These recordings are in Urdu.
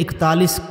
41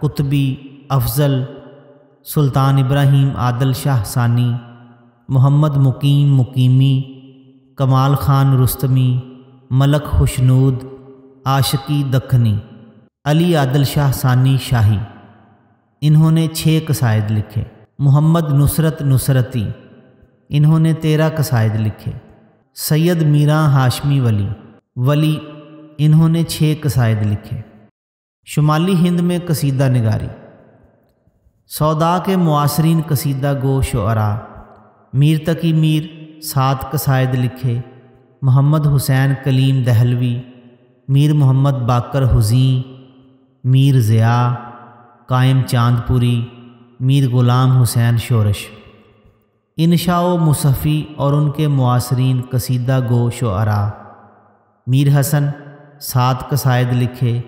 قطبی، افضل، سلطان ابراہیم عادل شاہ ثانی، محمد مقیم مقیمی، کمال خان رستمی، ملک خوشنود، عاشقی دکنی، علی عادل شاہ ثانی شاہی، انہوں نے 6 قصائد لکھے۔ محمد نصرت نصرتی، انہوں نے 13 قصائد لکھے۔ سید میراں ہاشمی ولی، انہوں نے 6 قصائد لکھے۔ شمالی ہند میں قصیدہ نگاری۔ سودا کے معاصرین قصیدہ گو شعراء: میر تقی میر 7 قصائد لکھے۔ محمد حسین کلیم دہلوی، میر محمد باقر حزیں، میر ضیاء، قائم چاند پوری، میر غلام حسین شورش۔ انشاء و مصحفی اور ان کے معاصرین قصیدہ گو شعراء: میر حسن 7 قصائد لکھے۔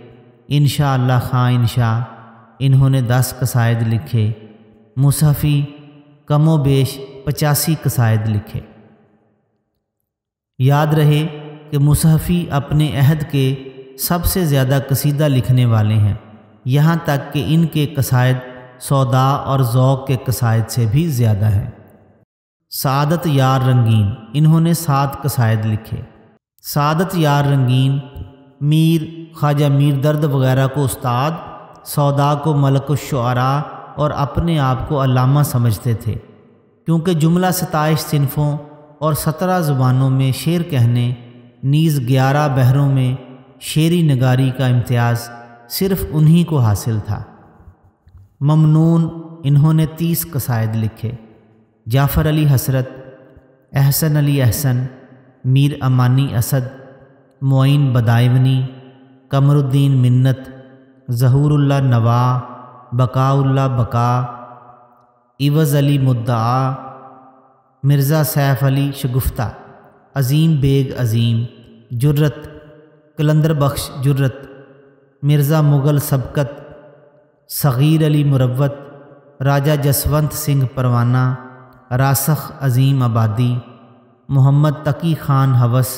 انشاء اللہ خان انشاء، انہوں نے 10 قصائد لکھے۔ مصحفی کم و بیش 85 قصائد لکھے۔ یاد رہے کہ مصحفی اپنے عہد کے سب سے زیادہ قصیدہ لکھنے والے ہیں، یہاں تک کہ ان کے قصائد سودا اور ذوق کے قصائد سے بھی زیادہ ہیں۔ سعادت یار رنگین، انہوں نے 7 قصائد لکھے۔ سعادت یار رنگین میر خواجہ میر درد وغیرہ کو استاد، سودا کو ملک الشعراء اور اپنے آپ کو علامہ سمجھتے تھے، کیونکہ جملہ 27 صنفوں اور 17 زبانوں میں شعر کہنے، نیز 11 بحروں میں شعری نگاری کا امتیاز صرف انہی کو حاصل تھا۔ ممنون، انہوں نے 30 قصائد لکھے۔ جعفر علی حسرت، احسن علی احسن، میر امانی اسد، معین بدائیونی، قمر الدین منت، ظہور اللہ نوا، بقاء اللہ بقا، عوض علی مدعا، مرزا سیف علی شگفتہ، عظیم بیگ عظیم، جرت، قلندر بخش جرت، مرزا مغل سبقت، صغیر علی مروت، راجہ جسونت سنگھ پروانہ، راسخ عظیم آبادی، محمد تقی خان حوث،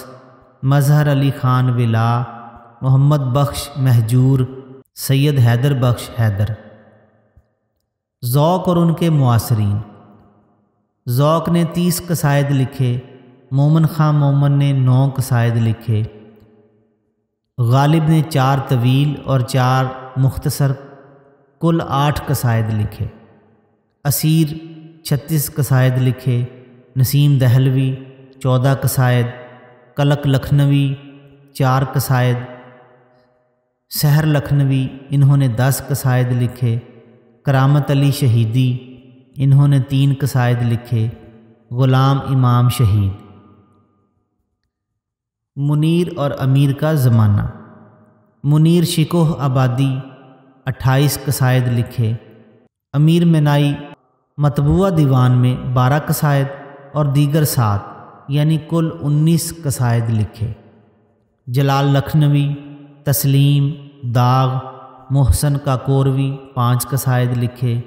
مظہر علی خان ولا، محمد بخش مہجور، سید حیدر بخش حیدر۔ ذوق اور ان کے معاصرین۔ ذوق نے 30 قصائد لکھے۔ مومن خان مومن نے 9 قصائد لکھے۔ غالب نے 4 طویل اور 4 مختصر، کل 8 قصائد لکھے۔ اسیر 36 قصائد لکھے۔ نسیم دہلوی 14 قصائد۔ کلک لکھنوی 4 قصائد۔ سحر لکھنوی، انہوں نے 10 قصائد لکھے۔ کرامت علی شہیدی، انہوں نے 3 قصائد لکھے۔ غلام امام شہید۔ منیر اور امیر کا زمانہ۔ منیر شکوہ آبادی 28 قصائد لکھے۔ امیر منائی مطبوعہ دیوان میں 12 قصائد اور دیگر 7 یعنی کل 19 قصائد لکھے۔ جلال لکھنوی، تسلیم، داغ، محسن کاکوروی 5 قصائد لکھے۔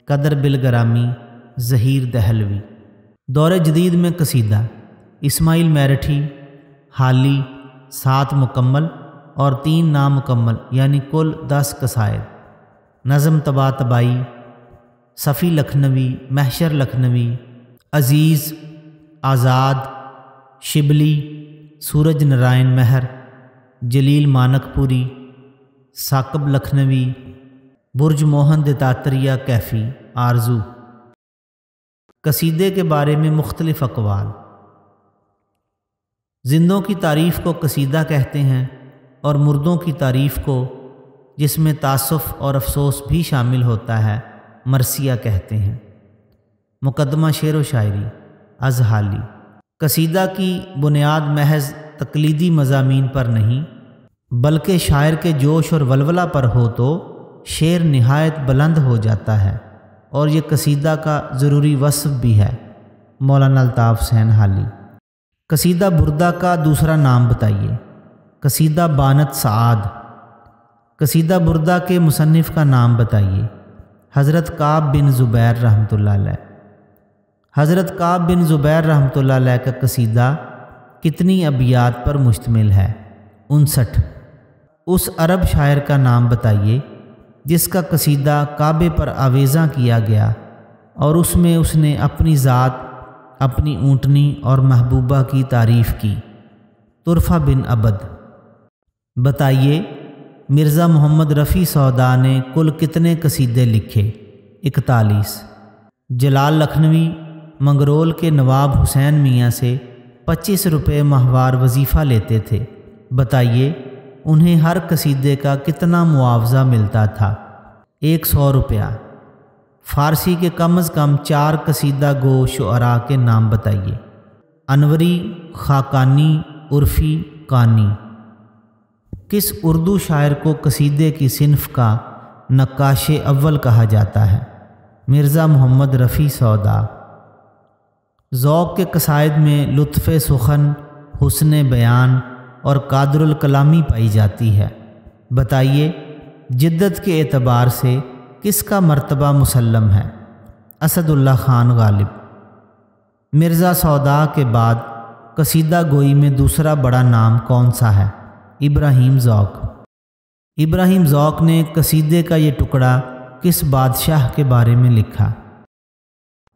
قدر بالگرامی، ظہیر دہلوی۔ دور جدید میں قصیدہ: اسماعیل میرٹھی، حالی 7 مکمل اور 3 نامکمل یعنی کل 10 قصائد۔ نظم طبع طبائی: صفی لکھنوی، محشر لکھنوی، عزیز، آزاد، شبلی، سورج نرائن مہر، جلیل مانک پوری، ثاقب لکھنوی، برج موہن دتاتریہ کیفی، آرزو۔ قصیدے کے بارے میں مختلف اقوال۔ زندوں کی تعریف کو قصیدہ کہتے ہیں اور مردوں کی تعریف کو، جس میں تاسف اور افسوس بھی شامل ہوتا ہے، مرثیہ کہتے ہیں۔ مقدمہ شعر و شاعری از حالی۔ قصیدہ کی بنیاد محض تقلیدی مضامین پر نہیں بلکہ شاعر کے جوش اور ولولہ پر ہو تو شعر نہایت بلند ہو جاتا ہے، اور یہ قصیدہ کا ضروری وصف بھی ہے۔ مولانا الطاف حسین حالی۔ قصیدہ بردہ کا دوسرا نام بتائیے۔ قصیدہ بانت سعاد۔ قصیدہ بردہ کے مصنف کا نام بتائیے۔ حضرت کعب بن زبیر رحمۃ اللہ علیہ۔ حضرت کعب بن زبیر رحمۃ اللہ علیہ کا قصیدہ کتنی ابیات پر مشتمل ہے؟ 59۔ اس عرب شاعر کا نام بتائیے جس کا قصیدہ کعبے پر آویزاں کیا گیا اور اس میں اس نے اپنی ذات، اپنی اونٹنی اور محبوبہ کی تعریف کی۔ طرفہ بن عبد: بتائیے مرزا محمد رفیع سودا نے کل کتنے قصیدے لکھے؟ 41۔ جلال لکھنوی منگرول کے نواب حسین میاں سے 25 روپے ماہوار وظیفہ لیتے تھے، بتائیے انہیں ہر قصیدے کا کتنا معاوضہ ملتا تھا؟ 100 روپیہ۔ فارسی کے کم از کم 4 قصیدہ گو شعراء کے نام بتائیے۔ انوری، خاقانی، عرفی، قانی۔ کس اردو شاعر کو قصیدے کی صنف کا نقاش اول کہا جاتا ہے؟ مرزا محمد رفیع سودا۔ ذوق کے قصائد میں لطف سخن، حسن بیان اور قادر الکلامی پائی جاتی ہے، بتائیے جدت کے اعتبار سے کس کا مرتبہ مسلم ہے؟ اسد اللہ خان غالب۔ مرزا سودا کے بعد قصیدہ گوئی میں دوسرا بڑا نام کون سا ہے؟ ابراہیم ذوق۔ ابراہیم ذوق نے قصیدے کا یہ ٹکڑا کس بادشاہ کے بارے میں لکھا؟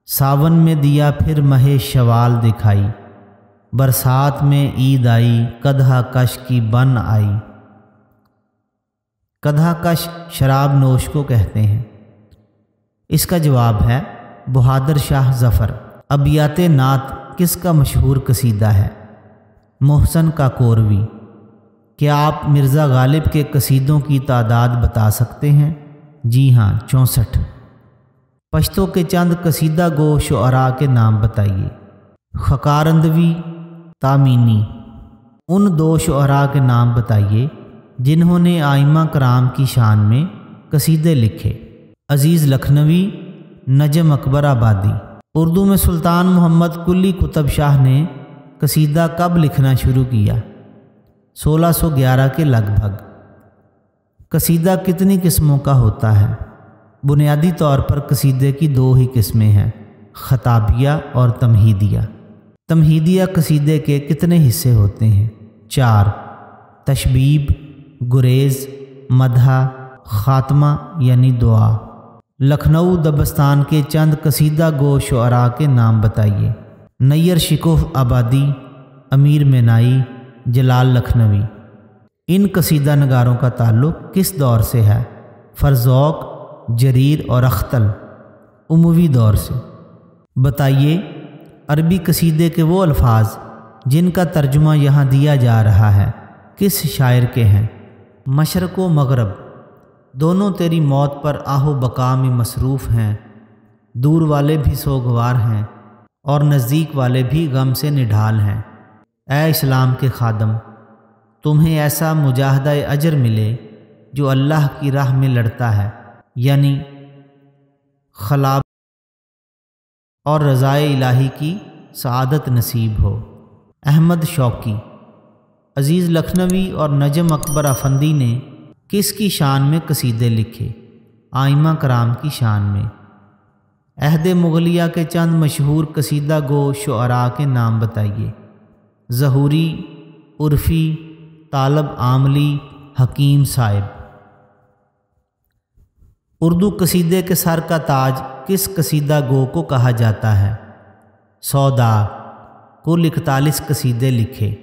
ساون میں دیا پھر ماہ شوال دکھائی، برسات میں عید آئی، قدح کش کی بن آئی۔ قدح کش شراب نوش کو کہتے ہیں۔ اس کا جواب ہے بہادر شاہ ظفر۔ ابیات نعت کس کا مشہور قصیدہ ہے؟ محسن کاکوروی۔ کیا آپ مرزا غالب کے قصیدوں کی تعداد بتا سکتے ہیں؟ جی ہاں، 64۔ پشتو کے چند قصیدہ گو شعراء کے نام بتائیے۔ خکارندوی، تامینی۔ ان 2 شعراء کے نام بتائیے جنہوں نے ائمہ کرام کی شان میں قصیدے لکھے۔ عزیز لکھنوی، نجم اکبر آبادی۔ اردو میں سلطان محمد قلی قطب شاہ نے قصیدہ کب لکھنا شروع کیا؟ 1611 کے لگ بھگ۔ قصیدہ کتنی قسموں کا ہوتا ہے؟ بنیادی طور پر قصیدے کی 2 ہی قسمیں ہیں، خطابیہ اور تمہیدیہ۔ تمہیدیہ قصیدے کے کتنے حصے ہوتے ہیں؟ 4۔ تشبیب، گریز، مدحہ، خاتمہ یعنی دعا۔ لکھنؤ دبستان کے چند قصیدہ گو شعراء کے نام بتائیے۔ نیر شکوہ آبادی، امیر مینائی، جلال لکھنوی۔ ان قصیدہ نگاروں کا تعلق کس دور سے ہے؟ فرزوق، جریر اور اختل۔ اموی دور سے۔ بتائیے عربی قصیدے کے وہ الفاظ جن کا ترجمہ یہاں دیا جا رہا ہے کس شاعر کے ہیں؟ مشرق و مغرب دونوں تیری موت پر آہ و بقا میں مصروف ہیں، دور والے بھی سوگوار ہیں اور نزدیک والے بھی غم سے نڈھال ہیں۔ اے اسلام کے خادم، تمہیں ایسا مجاہدہ اجر ملے جو اللہ کی راہ میں لڑتا ہے، یعنی خلاب اور رضائے الہی کی سعادت نصیب ہو۔ احمد شوقی۔ عزیز لکھنوی اور نجم اکبر افندی نے کس کی شان میں قصیدے لکھے؟ ائمہ کرام کی شان میں۔ عہد مغلیہ کے چند مشہور قصیدہ گو شعراء کے نام بتائیے۔ ظہوری، عرفی، طالب عاملی، حکیم صاحب۔ اردو قصیدے کے سر کا تاج کس قصیدہ گو کو کہا جاتا ہے؟ سودا۔ کل 41 قصیدے لکھے۔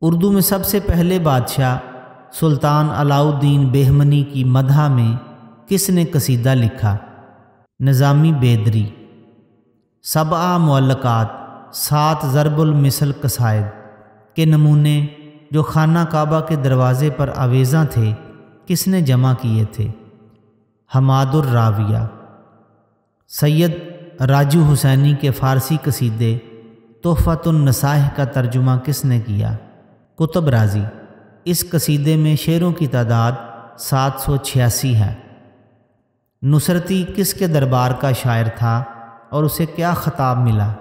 اردو میں سب سے پہلے بادشاہ سلطان علاء الدین بہمنی کی مدح میں کس نے قصیدہ لکھا؟ نظامی بیدری۔ 7 معلقات، 7 ضرب المثل قصائد کے نمونے جو خانہ کعبہ کے دروازے پر آویزاں تھے کس نے جمع کیے تھے؟ حماد الراویہ۔ سید راجو حسینی کے فارسی قصیدے تحفۃ النصائح کا ترجمہ کس نے کیا؟ قطب رازی۔ اس قصیدے میں شعروں کی تعداد 786 ہے۔ نصرتی کس کے دربار کا شاعر تھا اور اسے کیا خطاب ملا؟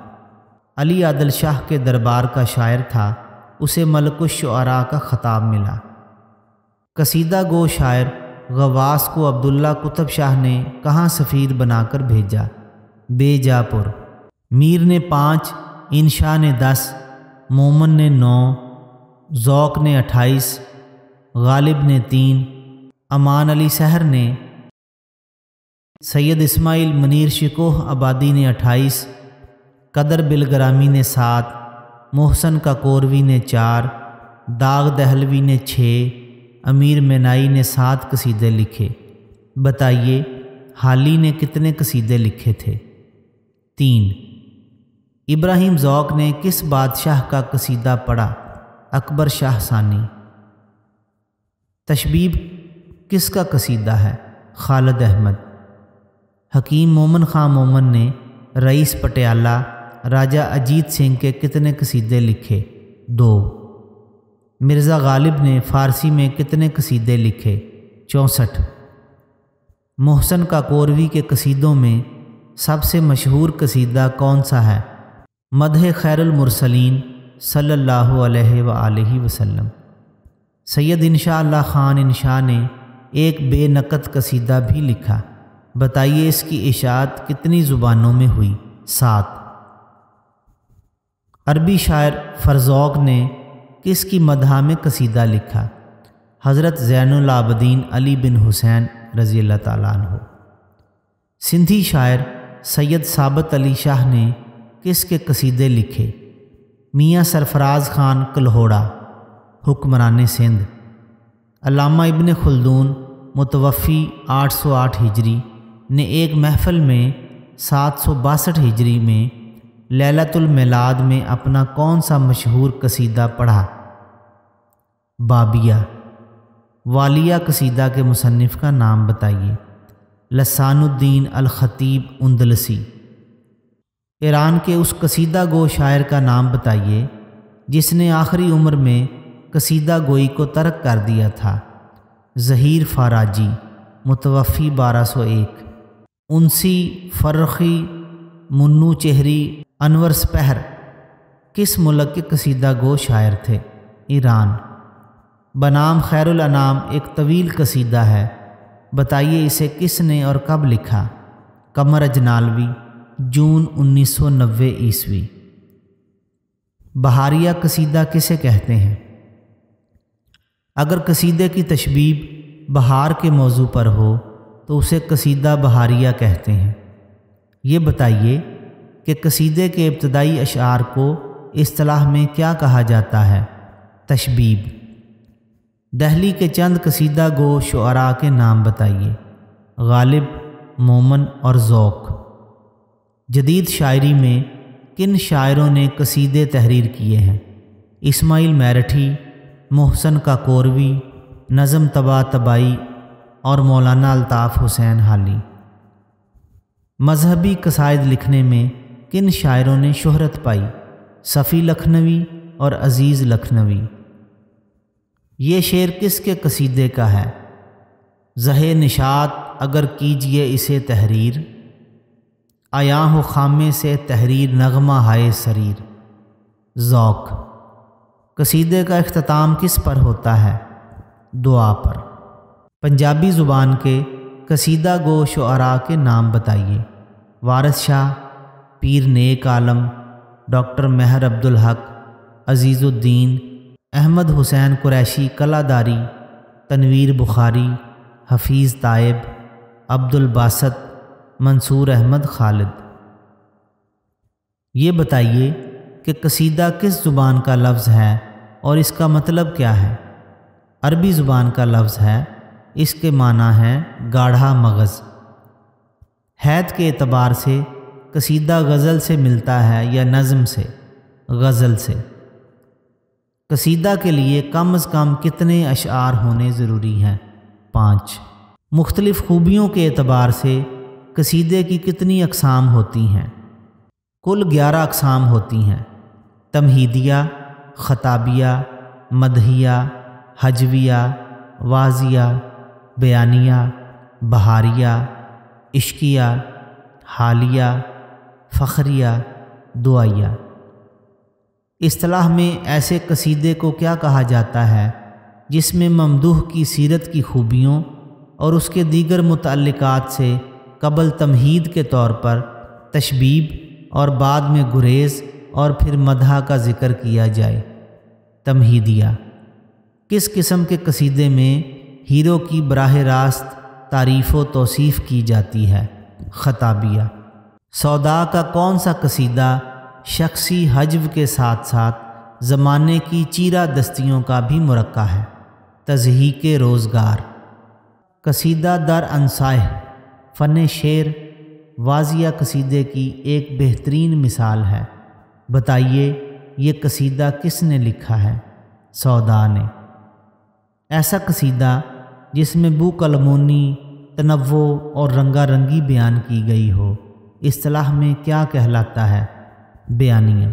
علی عادل شاہ کے دربار کا شاعر تھا، اسے ملک الشعراء کا خطاب ملا۔ قصیدہ گو شاعر غواث کو عبداللہ قطب شاہ نے کہاں سفیر بنا کر بھیجا؟ بیجاپور۔ میر نے 5، انشاء نے 10، مومن نے 9، ذوق نے 28، غالب نے 3، امان علی سحر نے، سید اسماعیل منیر شکوہ آبادی نے 28، قدر بلگرامی نے 7، محسن کاکوروی نے 4، داغ دہلوی نے 6، امیر مینائی نے 7 قصیدے لکھے۔ بتائیے حالی نے کتنے قصیدے لکھے تھے؟ 3۔ ابراہیم ذوق نے کس بادشاہ کا قصیدہ پڑھا؟ اکبر شاہ ثانی۔ تشبیب کس کا قصیدہ ہے؟ خالد احمد۔ حکیم مومن خان مومن نے رئیس پٹیالہ راجہ اجیت سنگھ کے کتنے قصیدے لکھے؟ 2۔ مرزا غالب نے فارسی میں کتنے قصیدے لکھے؟ 64۔ محسن کاکوروی کے قصیدوں میں سب سے مشہور قصیدہ کون سا ہے؟ مدح خیر المرسلین صلی اللہ علیہ وآلہ وسلم۔ سید انشاء اللہ خان انشاء نے ایک بے نقط قصیدہ بھی لکھا، بتائیے اس کی اشاعت کتنی زبانوں میں ہوئی؟ 7۔ عربی شاعر فرزوق نے کس کی مدح میں قصیدہ لکھا؟ حضرت زین العابدین علی بن حسین رضی اللہ تعالیٰ عنہ۔ سندھی شاعر سید ثابت علی شاہ نے کس کے قصیدے لکھے؟ میاں سرفراز خان کلہوڑا، حکمران سندھ۔ علامہ ابن خلدون متوفی 808 ہجری نے ایک محفل میں 762 ہجری میں لیلۃ المیلاد میں اپنا کون سا مشہور قصیدہ پڑھا؟ بابیہ۔ والیہ قصیدہ کے مصنف کا نام بتائیے؟ لسان الدین الخطیب اندلسی۔ ایران کے اس قصیدہ گو شاعر کا نام بتائیے جس نے آخری عمر میں قصیدہ گوئی کو ترک کر دیا تھا؟ ظہیر فاراجی، متوفی 1201۔ انسی، فرخی، منو چہری، انور سپہر کس ملک کے قصیدہ گو شاعر تھے؟ ایران۔ بنام خیر الانام ایک طویل قصیدہ ہے، بتائیے اسے کس نے اور کب لکھا؟ قمر اجنالوی، جون 1990 عیسوی۔ بہاریہ قصیدہ کسے کہتے ہیں؟ اگر قصیدے کی تشبیب بہار کے موضوع پر ہو تو اسے قصیدہ بہاریہ کہتے ہیں۔ یہ بتائیے کہ قصیدے کے ابتدائی اشعار کو اصطلاح میں کیا کہا جاتا ہے؟ تشبیب۔ دہلی کے چند قصیدہ گو شعراء کے نام بتائیے؟ غالب، مومن اور ذوق۔ جدید شاعری میں کن شاعروں نے قصیدے تحریر کیے ہیں؟ اسماعیل میرٹھی، محسن کاکوروی، نظم طباطبائی اور مولانا الطاف حسین حالی۔ مذہبی قصائد لکھنے میں کن شاعروں نے شہرت پائی؟ صفی لکھنوی اور عزیز لکھنوی۔ یہ شعر کس کے قصیدے کا ہے؟ زہ نشاط اگر کیجئے اسے تحریر، آیا ہو خامے سے تحریر نغمہ ہائے سریر۔ ذوق۔ قصیدے کا اختتام کس پر ہوتا ہے؟ دعا پر۔ پنجابی زبان کے قصیدہ گو شعراء کے نام بتائیے؟ وارث شاہ، پیر نیک عالم، ڈاکٹر مہر عبدالحق، عزیز الدین، احمد حسین قریشی کلاداری، تنویر بخاری، حفیظ طائب، عبد الباسط، منصور احمد خالد۔ یہ بتائیے کہ قصیدہ کس زبان کا لفظ ہے اور اس کا مطلب کیا ہے؟ عربی زبان کا لفظ ہے، اس کے معنی ہے گاڑھا مغز۔ حید کے اعتبار سے قصیدہ غزل سے ملتا ہے یا نظم سے؟ غزل سے۔ قصیدہ کے لیے کم از کم کتنے اشعار ہونے ضروری ہیں؟ 5۔ مختلف خوبیوں کے اعتبار سے قصیدے کی کتنی اقسام ہوتی ہیں؟ کل 11 اقسام ہوتی ہیں۔ تمہیدیہ، خطابیہ، مدحیہ، ہجویہ، واعظیہ، بیانیہ، بہاریہ، عشقیہ، حالیہ، فخریہ، دعائیہ۔ اصطلاح میں ایسے قصیدے کو کیا کہا جاتا ہے جس میں ممدوح کی سیرت کی خوبیوں اور اس کے دیگر متعلقات سے قبل تمہید کے طور پر تشبیب اور بعد میں گریز اور پھر مدح کا ذکر کیا جائے؟ تمہیدیہ۔ کس قسم کے قصیدے میں ہیرو کی براہ راست تعریف و توصیف کی جاتی ہے۔ خطابیہ: سودا کا کون سا قصیدہ شخصی حجو کے ساتھ ساتھ زمانے کی چیرہ دستیوں کا بھی مرقع ہے؟ تضحیک روزگار: قصیدہ در انصاح فن شعر واضح قصیدے کی ایک بہترین مثال ہے۔ بتائیے یہ قصیدہ کس نے لکھا ہے؟ سودا نے۔ ایسا قصیدہ جس میں بو کلمونی، تنوع اور رنگا رنگی بیان کی گئی ہو، اصطلاح میں کیا کہلاتا ہے؟ بیانیہ۔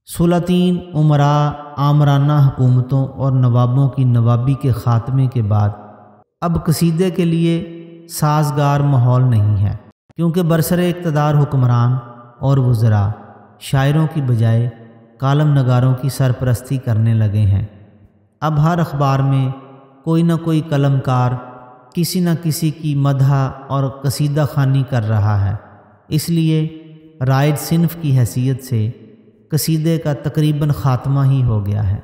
سلاطین، امراء، آمرانہ حکومتوں اور نوابوں کی نوابی کے خاتمے کے بعد اب قصیدے کے لیے سازگار ماحول نہیں ہے، کیونکہ برسر اقتدار حکمران اور وزراء شاعروں کی بجائے کالم نگاروں کی سرپرستی کرنے لگے ہیں۔ اب ہر اخبار میں کوئی نہ کوئی قلم کار کسی نہ کسی کی مدح اور قصیدہ خوانی کر رہا ہے، اس لیے رائج صنف کی حیثیت سے قصیدے کا تقریباً خاتمہ ہی ہو گیا ہے۔